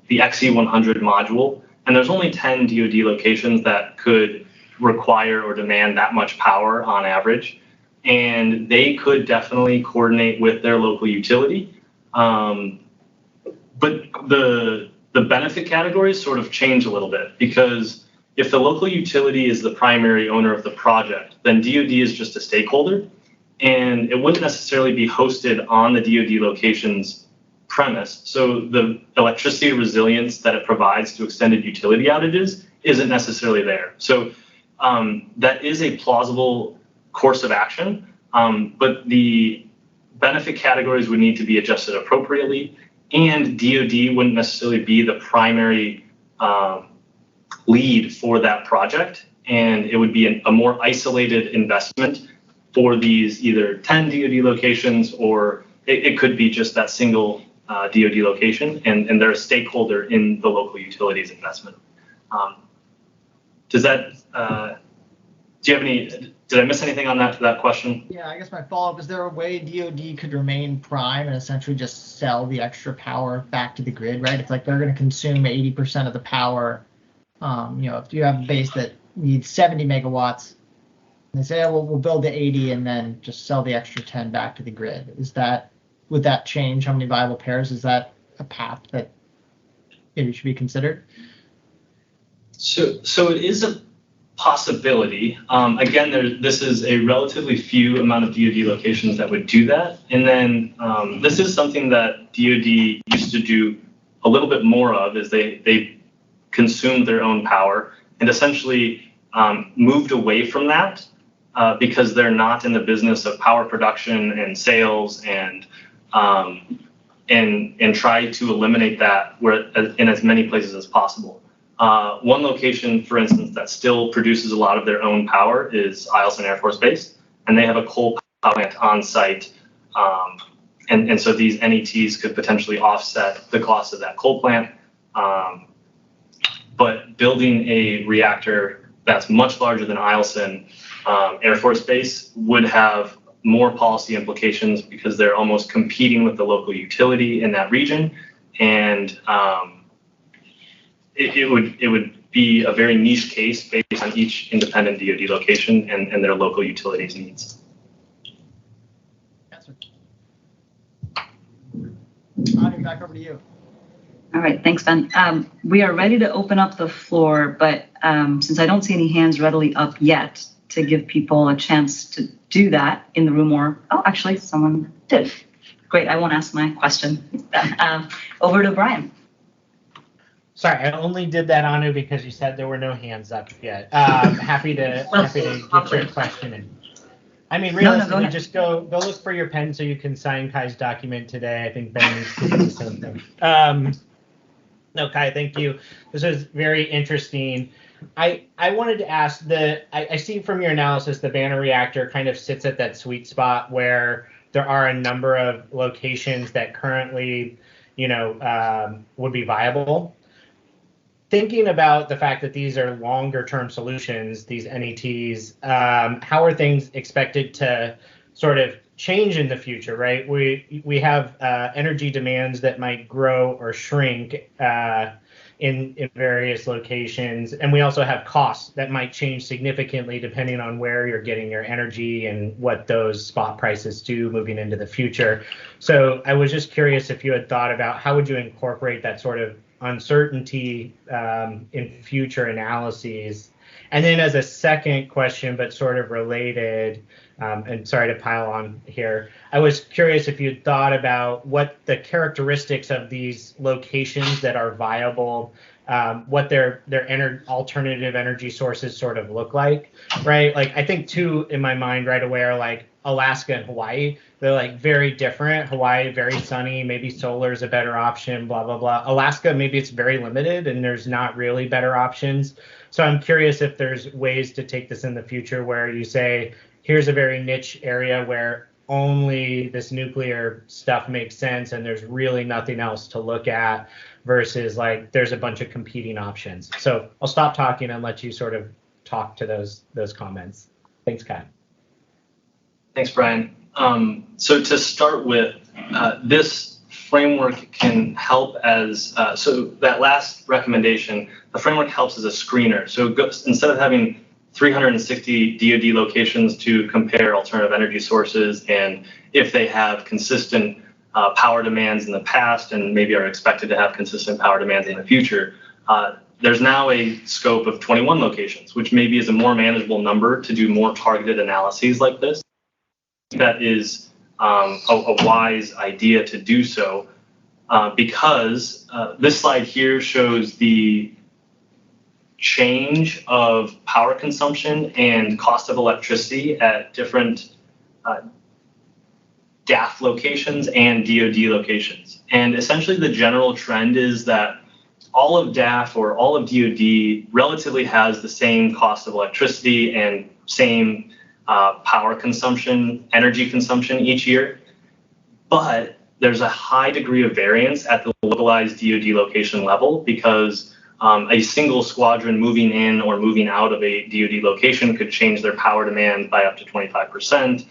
the XE100 module, and there's only 10 DoD locations that could require or demand that much power on average. And they could definitely coordinate with their local utility. But the benefit categories sort of change a little bit, because if the local utility is the primary owner of the project, then DoD is just a stakeholder, and it wouldn't necessarily be hosted on the DoD location's premise. So the electricity resilience that it provides to extended utility outages isn't necessarily there. So that is a plausible course of action, but the benefit categories would need to be adjusted appropriately, and DoD wouldn't necessarily be the primary lead for that project. and it would be a more isolated investment for these either 10 DoD locations, or it could be just that single DoD location, and they're a stakeholder in the local utilities investment. Does that, do you have any, did I miss anything on that question? Yeah, I guess my follow-up, is there a way DoD could remain prime and essentially just sell the extra power back to the grid, right? It's like they're going to consume 80% of the power. If you have a base that needs 70 megawatts, and they say, oh, well, we'll build the 80 and then just sell the extra 10 back to the grid. Would that change how many viable pairs? Is that a path that maybe should be considered? So it is a possibility. Again, this is a relatively few amount of DoD locations that would do that. And then this is something that DoD used to do a little bit more of, is they consumed their own power and essentially moved away from that because they're not in the business of power production and sales, and try to eliminate that in as many places as possible. One location, for instance, that still produces a lot of their own power is Eielson Air Force Base, and they have a coal power plant on site. And so these NETs could potentially offset the cost of that coal plant. But building a reactor that's much larger than Eielson Air Force Base would have more policy implications, because they're almost competing with the local utility in that region. And it would be a very niche case based on each independent DoD location and their local utilities needs. Yes, sir. Anu, back over to you. All right, thanks, Ben. We are ready to open up the floor, but since I don't see any hands readily up yet, to give people a chance to do that in the room, or, oh, actually, someone did. Great, I won't ask my question. Over to Brian. Sorry, I only did that, Anu, because you said there were no hands up yet. Happy to get your question in. I mean, realistically, just go look for your pen so you can sign Kai's document today. I think Ben needs to do the same thing. No, Kai, thank you. This is very interesting. I wanted to ask, I see from your analysis the Banner reactor kind of sits at that sweet spot where there are a number of locations that currently, would be viable. Thinking about the fact that these are longer term solutions, these NETs, how are things expected to sort of change in the future, right? We have energy demands that might grow or shrink in various locations, and we also have costs that might change significantly depending on where you're getting your energy and what those spot prices do moving into the future. So I was just curious if you had thought about how would you incorporate that sort of uncertainty in future analyses. And then as a second question, but sort of related, and sorry to pile on here, I was curious if you'd thought about what the characteristics of these locations that are viable, what their alternative energy sources sort of look like, right? Like, I think two in my mind right away are like Alaska and Hawaii. They're like very different. Hawaii, very sunny, maybe solar is a better option, blah, blah, blah. Alaska, maybe it's very limited and there's not really better options. So I'm curious if there's ways to take this in the future where you say, here's a very niche area where only this nuclear stuff makes sense and there's really nothing else to look at, versus like there's a bunch of competing options. So I'll stop talking and let you sort of talk to those comments. Thanks, Kai. Thanks, Brian. So to start with, this framework can help as, so that last recommendation, the framework helps as a screener. So instead of having 360 DoD locations to compare alternative energy sources, and if they have consistent power demands in the past and maybe are expected to have consistent power demands in the future, there's now a scope of 21 locations, which maybe is a more manageable number to do more targeted analyses like this. That is a wise idea to do so, because this slide here shows the change of power consumption and cost of electricity at different DAF locations and DoD locations. And essentially the general trend is that all of DAF or all of DoD relatively has the same cost of electricity and same power consumption, energy consumption each year. But there's a high degree of variance at the localized DoD location level because a single squadron moving in or moving out of a DoD location could change their power demand by up to 25%.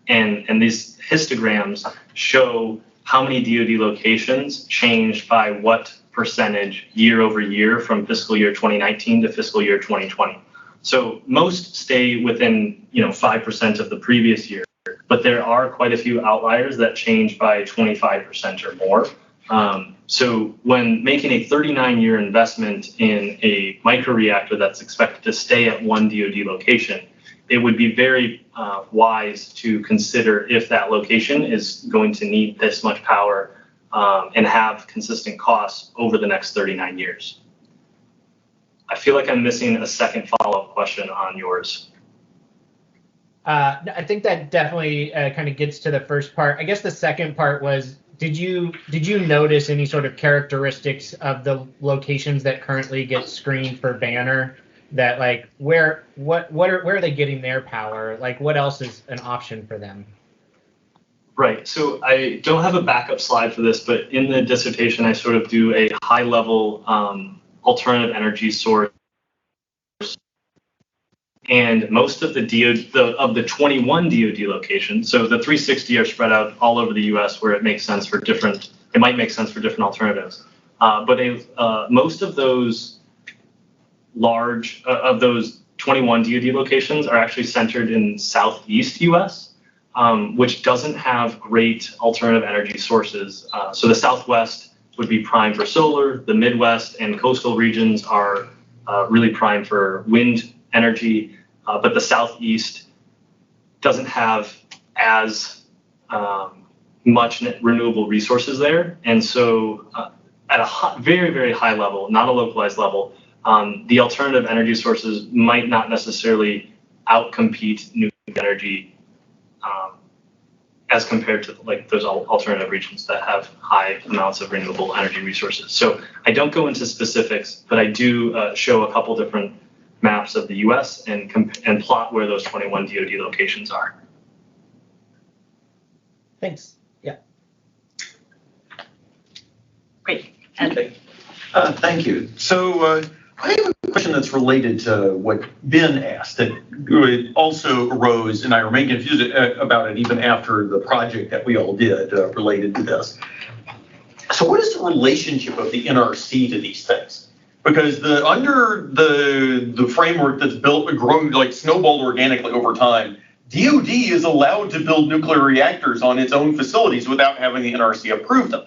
And these histograms show how many DoD locations changed by what percentage year over year from fiscal year 2019 to fiscal year 2020. So most stay within 5% of the previous year, but there are quite a few outliers that change by 25% or more. So when making a 39-year investment in a microreactor that's expected to stay at one DoD location, it would be very wise to consider if that location is going to need this much power and have consistent costs over the next 39 years. I feel like I'm missing a second follow-up question on yours. I think that definitely kind of gets to the first part. I guess the second part was, did you notice any sort of characteristics of the locations that currently get screened for Banner? That like where are they getting their power? Like what else is an option for them? Right. So I don't have a backup slide for this, but in the dissertation I sort of do a high-level alternative energy source. And most of the 21 DoD locations, so the 360 are spread out all over the U.S. where it makes sense for different. It might make sense for different alternatives, but most of those those 21 DoD locations are actually centered in Southeast U.S., which doesn't have great alternative energy sources. So the Southwest would be prime for solar. The Midwest and coastal regions are really prime for wind energy. But the Southeast doesn't have as much renewable resources there. And so at a very, very high level, not a localized level, the alternative energy sources might not necessarily outcompete nuclear energy as compared to like those alternative regions that have high amounts of renewable energy resources. So I don't go into specifics, but I do show a couple different maps of the U.S. and plot where those 21 DoD locations are. Thanks. Yeah. Great. Okay. Thank you. So I have a question that's related to what Ben asked that also arose, and I remain confused about it even after the project that we all did related to this. So what is the relationship of the NRC to these things? Because under the framework that's built, grown, like snowballed organically over time, DoD is allowed to build nuclear reactors on its own facilities without having the NRC approve them.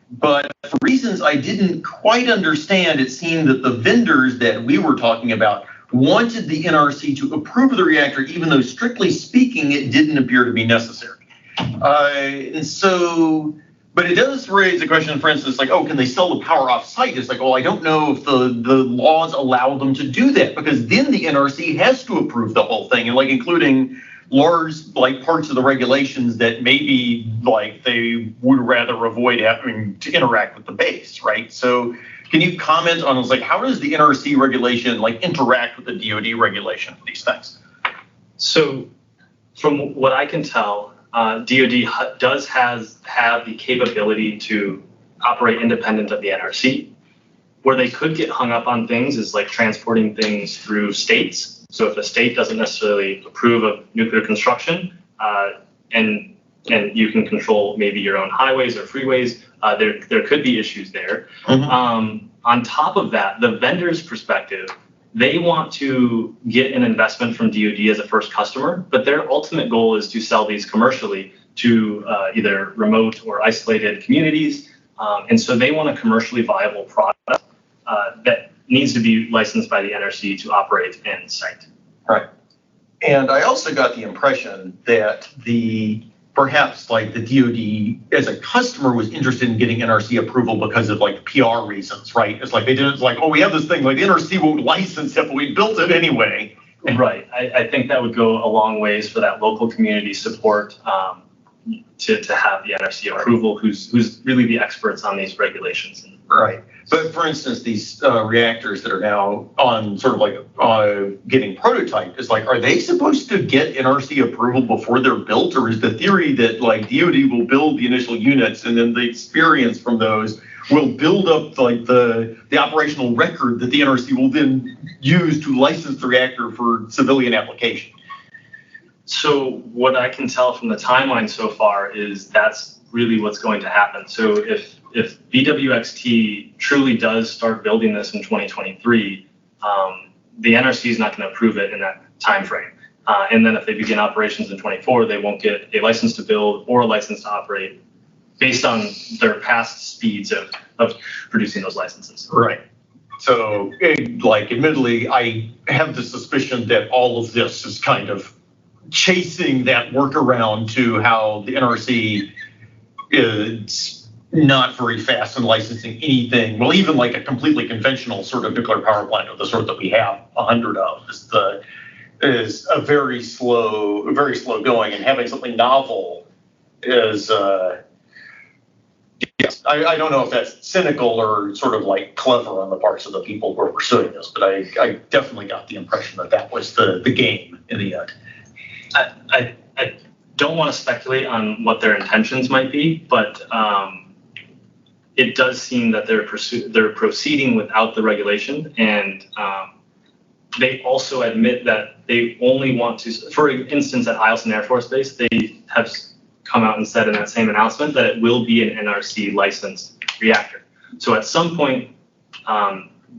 But for reasons I didn't quite understand, it seemed that the vendors that we were talking about wanted the NRC to approve the reactor, even though strictly speaking, it didn't appear to be necessary. But it does raise a question, for instance, like, oh, can they sell the power off site? It's like, well, I don't know if the laws allow them to do that, because then the NRC has to approve the whole thing, and like including large like parts of the regulations that maybe like they would rather avoid having to interact with the base, right? So can you comment on like how does the NRC regulation like interact with the DoD regulation for these things? So from what I can tell, DoD does have the capability to operate independent of the NRC. Where they could get hung up on things is like transporting things through states. So if a state doesn't necessarily approve of nuclear construction, and you can control maybe your own highways or freeways, there could be issues there. Mm-hmm. On top of that, the vendor's perspective, they want to get an investment from DoD as a first customer, but their ultimate goal is to sell these commercially to either remote or isolated communities. And so they want a commercially viable product that needs to be licensed by the NRC to operate in site. Right. And I also got the impression that perhaps like the DoD as a customer was interested in getting NRC approval because of like PR reasons, right? It's like they didn't like, oh, we have this thing, like the NRC won't license it, but we built it anyway. Right. I think that would go a long ways for that local community support to have the NRC approval, who's really the experts on these regulations Right. But for instance, these reactors that are now on sort of like getting prototyped, is like, are they supposed to get NRC approval before they're built? Or is the theory that like DoD will build the initial units and then the experience from those will build up like the operational record that the NRC will then use to license the reactor for civilian application? So what I can tell from the timeline so far is that's really what's going to happen. So if BWXT truly does start building this in 2023, the NRC is not going to approve it in that time frame. And then if they begin operations in 24, they won't get a license to build or a license to operate based on their past speeds of producing those licenses. Right. So, like, admittedly, I have the suspicion that all of this is kind of chasing that workaround to how the NRC is not very fast in licensing anything. Well, even like a completely conventional sort of nuclear power plant of the sort that we have 100 of is a very slow going, and having something novel is, yes, I don't know if that's cynical or sort of like clever on the parts of the people who are pursuing this, but I definitely got the impression that that was the game in the end. I don't want to speculate on what their intentions might be, but it does seem that they're proceeding without the regulation, and they also admit that they only want to, for instance, at Eielson Air Force Base, they have come out and said in that same announcement that it will be an NRC licensed reactor. So at some point,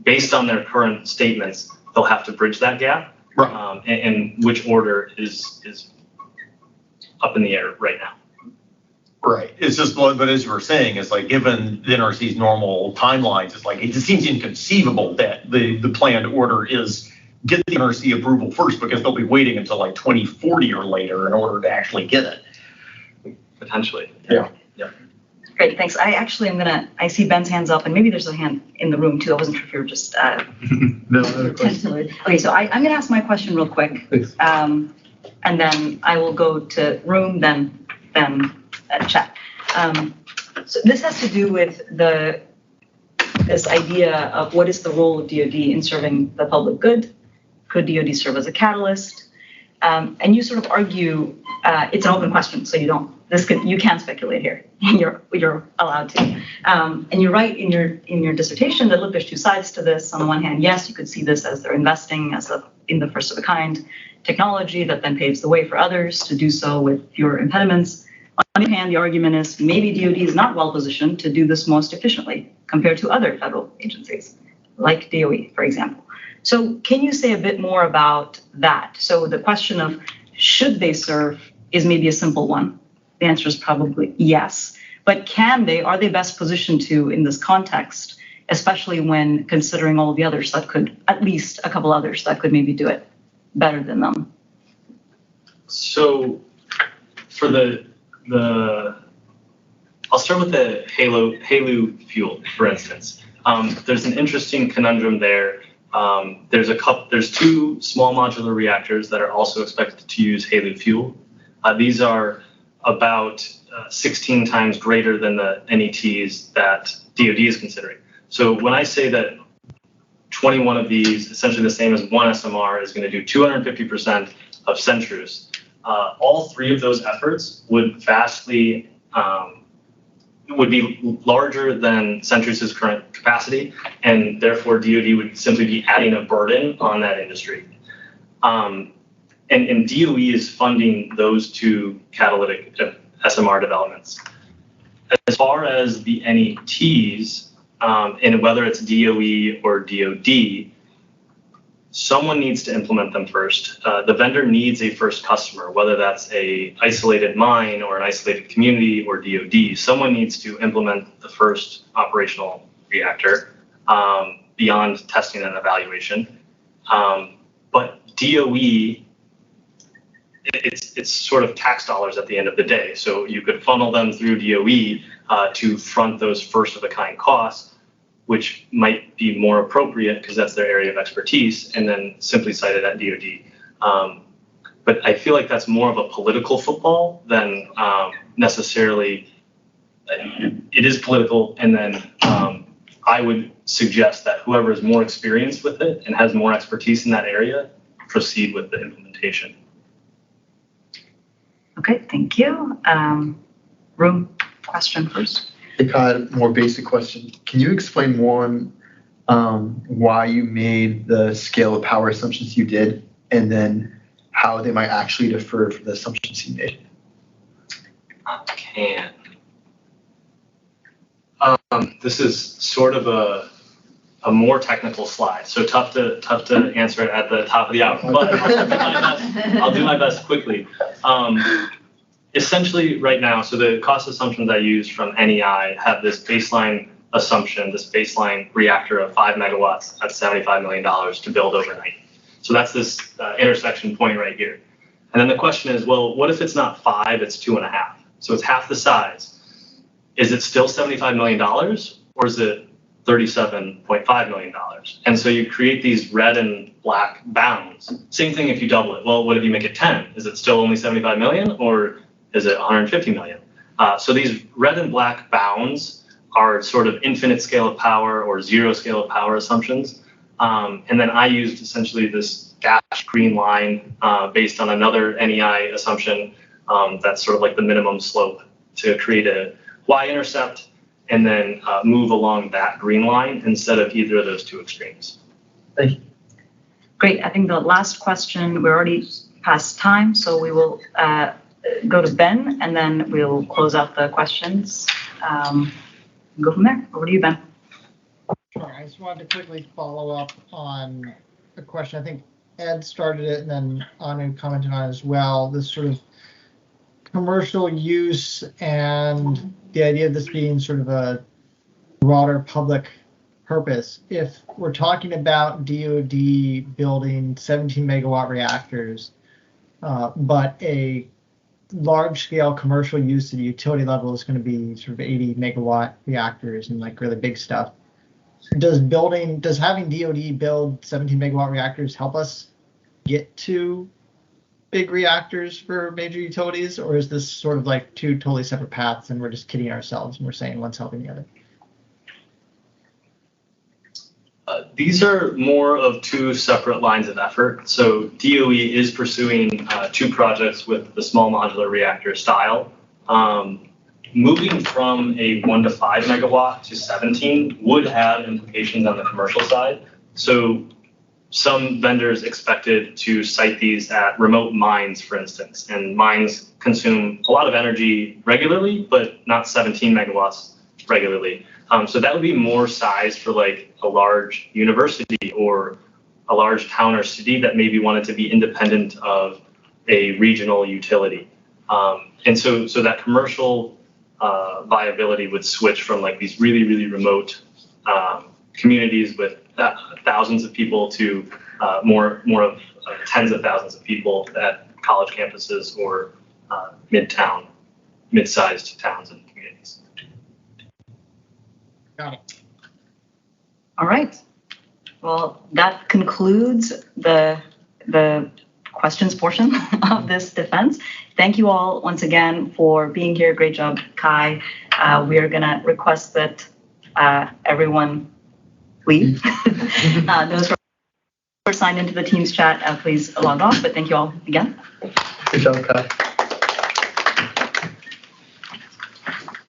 based on their current statements, they'll have to bridge that gap. Right. And which order is up in the air right now. Right. It's just, but as you were saying, it's like, given the NRC's normal timelines, it's like, it just seems inconceivable that the planned order is get the NRC approval first, because they'll be waiting until like 2040 or later in order to actually get it. Potentially. Yeah. Yeah. Great, thanks. I see Ben's hands up, and maybe there's a hand in the room too. I wasn't sure if you were just. No other question. Okay, so I'm going to ask my question real quick, and then I will go to room, then chat. So this has to do with this idea of what is the role of DoD in serving the public good? Could DoD serve as a catalyst? And you sort of argue it's an open question, so you can speculate here. You're allowed to. And you're right in your dissertation that, look, there's two sides to this. On the one hand, yes, you could see this as they're investing in the first of a kind technology that then paves the way for others to do so with fewer impediments. On the other hand, the argument is maybe DoD is not well positioned to do this most efficiently compared to other federal agencies, like DOE, for example. So can you say a bit more about that? So the question of should they serve is maybe a simple one. The answer is probably yes. But are they best positioned to in this context, especially when considering all the others that could, at least a couple others that could maybe do it better than them? So for I'll start with the HALEU fuel, for instance. There's an interesting conundrum there. There's two small modular reactors that are also expected to use HALEU fuel. These are about 16 times greater than the NETs that DoD is considering. So when I say that 21 of these, essentially the same as one SMR, is going to do 250% of Centrus, all three of those efforts would be larger than Centrus's current capacity, and therefore DoD would simply be adding a burden on that industry. And DOE is funding those two catalytic SMR developments. As far as the NETs, and whether it's DOE or DoD, someone needs to implement them first. The vendor needs a first customer, whether that's a isolated mine or an isolated community or DoD. Someone needs to implement the first operational reactor beyond testing and evaluation. But DOE, it's sort of tax dollars at the end of the day. So you could funnel them through DOE to front those first of a kind costs, which might be more appropriate because that's their area of expertise, and then simply cite it at DoD. But I feel like that's more of a political football than necessarily, it is political, and then I would suggest that whoever is more experienced with it and has more expertise in that area proceed with the implementation. Okay, thank you. Room question first. Hey, Kai, more basic question. Can you explain more on why you made the scale of power assumptions you did, and then how they might actually differ from the assumptions you made? I can. This is sort of a more technical slide, so tough to answer it at the top of the hour, but I'll do my best quickly. Essentially right now, so the cost assumptions I used from NEI have this baseline assumption, this baseline reactor of 5 megawatts at $75 million to build overnight. So that's this intersection point right here. And then the question is, well, what if it's not 5, it's 2.5? So it's half the size. Is it still $75 million, or is it $37.5 million? And so you create these red and black bounds. Same thing if you double it. Well, what if you make it 10? Is it still only 75 million, or is it 150 million? So these red and black bounds are sort of infinite scale of power or 0 scale of power assumptions. And then I used essentially this dashed green line based on another NEI assumption that's sort of like the minimum slope to create a y-intercept and then move along that green line instead of either of those two extremes. Thank you. Great. I think the last question, we're already past time, so we will go to Ben, and then we'll close out the questions. Go from there. Over to you, Ben. Sure. I just wanted to quickly follow up on a question. I think Ed started it, and then Anu commented on it as well. This sort of commercial use and the idea of this being sort of a broader public purpose. If we're talking about DoD building 17 megawatt reactors, but a large scale commercial use at the utility level is going to be sort of 80 megawatt reactors and like really big stuff. Does having DoD build 17 megawatt reactors help us get to big reactors for major utilities, or is this sort of like two totally separate paths and we're just kidding ourselves and we're saying one's helping the other? These are more of two separate lines of effort. So DOE is pursuing 2 projects with the small modular reactor style. Moving from a 1 to 5 megawatt to 17 would have implications on the commercial side. So some vendors expected to site these at remote mines, for instance, and mines consume a lot of energy regularly, but not 17 megawatts regularly. So that would be more size for like a large university or a large town or city that maybe wanted to be independent of a regional utility. And so that commercial viability would switch from like these really, really remote communities with thousands of people to more of tens of thousands of people at college campuses or mid-sized towns and communities. Got it. All right. Well, that concludes the questions portion of this defense. Thank you all once again for being here. Great job, Kai. We are going to request that everyone leave. Those who are signed into the Teams chat, please log off. But thank you all again. Good job, Kai.